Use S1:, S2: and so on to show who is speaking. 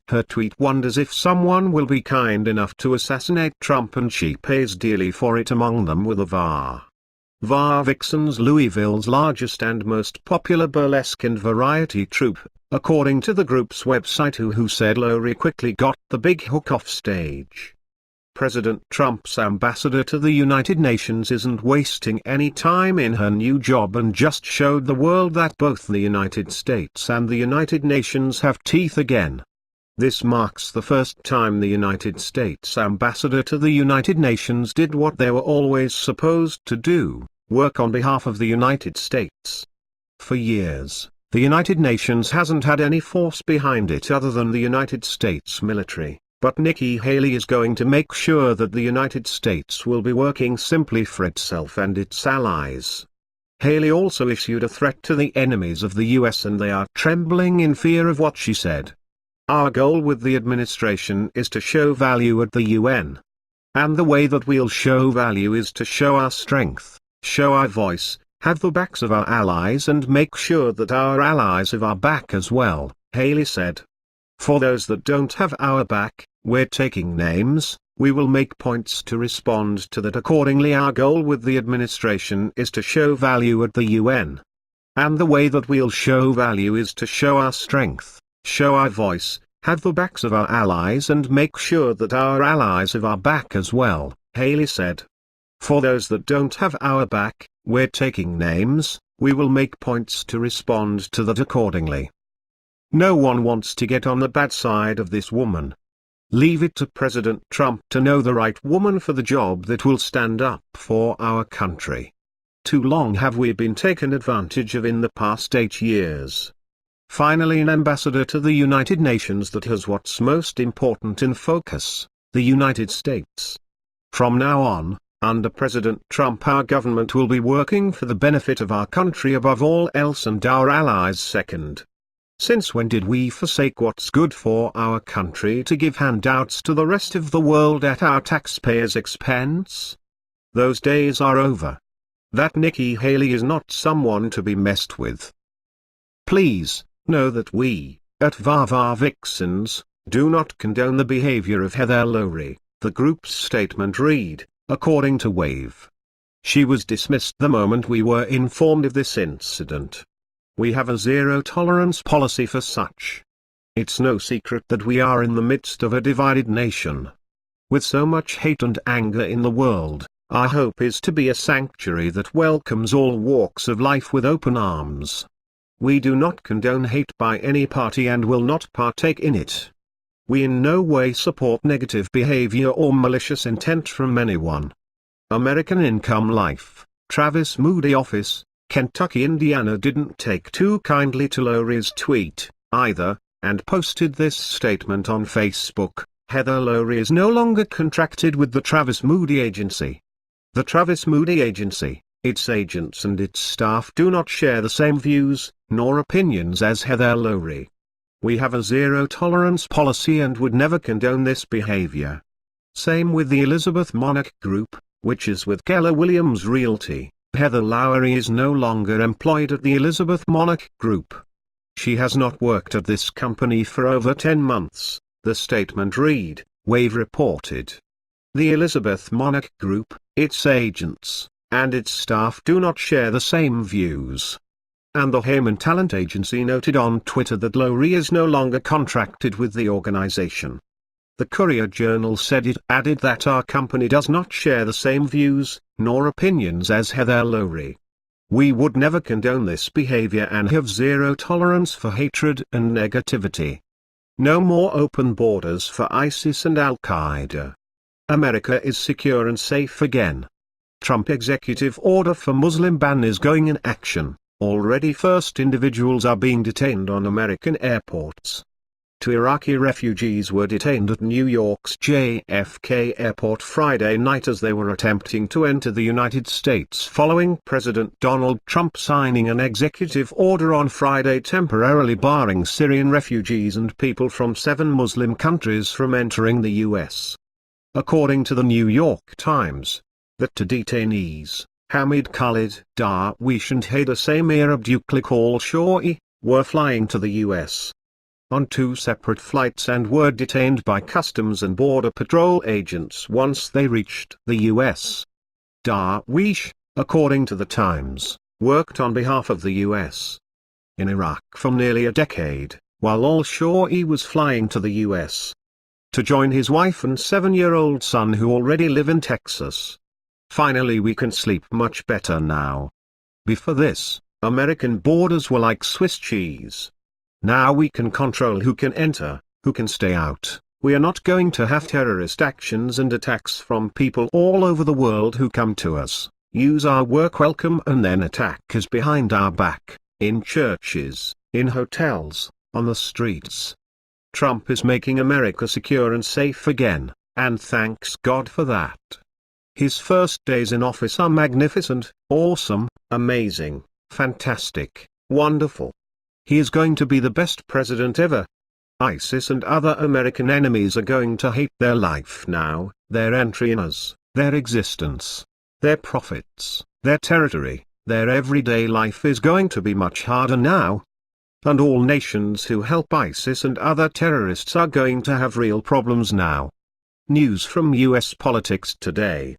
S1: Her tweet wonders if someone will be kind enough to assassinate Trump, and she pays dearly for it. Among them were the VAR Vixens, Louisville's largest and most popular burlesque and variety troupe, according to the group's website, who said Lowry quickly got the big hook off stage. President Trump's ambassador to the United Nations isn't wasting any time in her new job and just showed the world that both the United States and the United Nations have teeth again. This marks the first time the United States ambassador to the United Nations did what they were always supposed to do: work on behalf of the United States. For years, the United Nations hasn't had any force behind it other than the United States military, but Nikki Haley is going to make sure that the United States will be working simply for itself and its allies. Haley also issued a threat to the enemies of the US, and they are trembling in fear of what she said. Our goal with the administration is to show value at the UN. And the way that we'll show value is to show our strength, show our voice, have the backs of our allies, and make sure that our allies have our back as well, Haley said. For those that don't have our back, we're taking names. We will make points to respond to that accordingly. Our goal with the administration is to show value at the UN. And the way that we'll show value is to show our strength, show our voice, have the backs of our allies, and make sure that our allies have our back as well, Haley said. For those that don't have our back, we're taking names. We will make points to respond to that accordingly. No one wants to get on the bad side of this woman. Leave it to President Trump to know the right woman for the job that will stand up for our country. Too long have we been taken advantage of in the past 8 years. Finally, an ambassador to the United Nations that has what's most important in focus: the United States. From now on, under President Trump, our government will be working for the benefit of our country above all else and our allies second. Since when did we forsake what's good for our country to give handouts to the rest of the world at our taxpayers' expense? Those days are over. That Nikki Haley is not someone to be messed with. Please know that we, at VAR Vixens, do not condone the behavior of Heather Lowry, the group's statement read, according to Wave. She was dismissed the moment we were informed of this incident. We have a zero-tolerance policy for such. It's no secret that we are in the midst of a divided nation. With so much hate and anger in the world, our hope is to be a sanctuary that welcomes all walks of life with open arms. We do not condone hate by any party and will not partake in it. We in no way support negative behavior or malicious intent from anyone. American Income Life, Travis Moody Office, Kentucky, Indiana didn't take too kindly to Lowry's tweet, either, and posted this statement on Facebook: Heather Lowry is no longer contracted with the Travis Moody Agency. The Travis Moody Agency, its agents and its staff do not share the same views, nor opinions as Heather Lowry. We have a zero-tolerance policy and would never condone this behavior. Same with the Elizabeth Monarch Group, which is with Keller Williams Realty. Heather Lowry is no longer employed at the Elizabeth Monarch Group. She has not worked at this company for over 10 months, the statement read, Wave reported. The Elizabeth Monarch Group, its agents, and its staff do not share the same views. And the Heyman Talent Agency noted on Twitter that Lowry is no longer contracted with the organization. The Courier-Journal said it added that our company does not share the same views, nor opinions as Heather Lowry. We would never condone this behavior and have zero tolerance for hatred and negativity. No more open borders for ISIS and Al-Qaeda. America is secure and safe again. Trump executive order for Muslim ban is going in action. Already first individuals are being detained on American airports. 2 Iraqi refugees were detained at New York's JFK airport Friday night as they were attempting to enter the United States following President Donald Trump signing an executive order on Friday temporarily barring Syrian refugees and people from 7 Muslim countries from entering the U.S. According to the New York Times, the 2 detainees, Hamid Khalid Darwish and Haider Samir Abdulkhalik al-Shawi, were flying to the U.S. on 2 separate flights and were detained by Customs and Border Patrol agents once they reached the U.S. Darwish, according to the Times, worked on behalf of the U.S. in Iraq for nearly a decade, while al-Shaw'i was flying to the U.S. to join his wife and 7-year-old son who already live in Texas. Finally we can sleep much better now. Before this, American borders were like Swiss cheese. Now we can control who can enter, who can stay out. We are not going to have terrorist actions and attacks from people all over the world who come to us, use our work welcome and then attack us behind our back, in churches, in hotels, on the streets. Trump is making America secure and safe again, and thanks God for that. His first days in office are magnificent, awesome, amazing, fantastic, wonderful. He is going to be the best president ever. ISIS and other American enemies are going to hate their life now, their entry in us, their existence, their profits, their territory, their everyday life is going to be much harder now. And all nations who help ISIS and other terrorists are going to have real problems now. News from US politics today.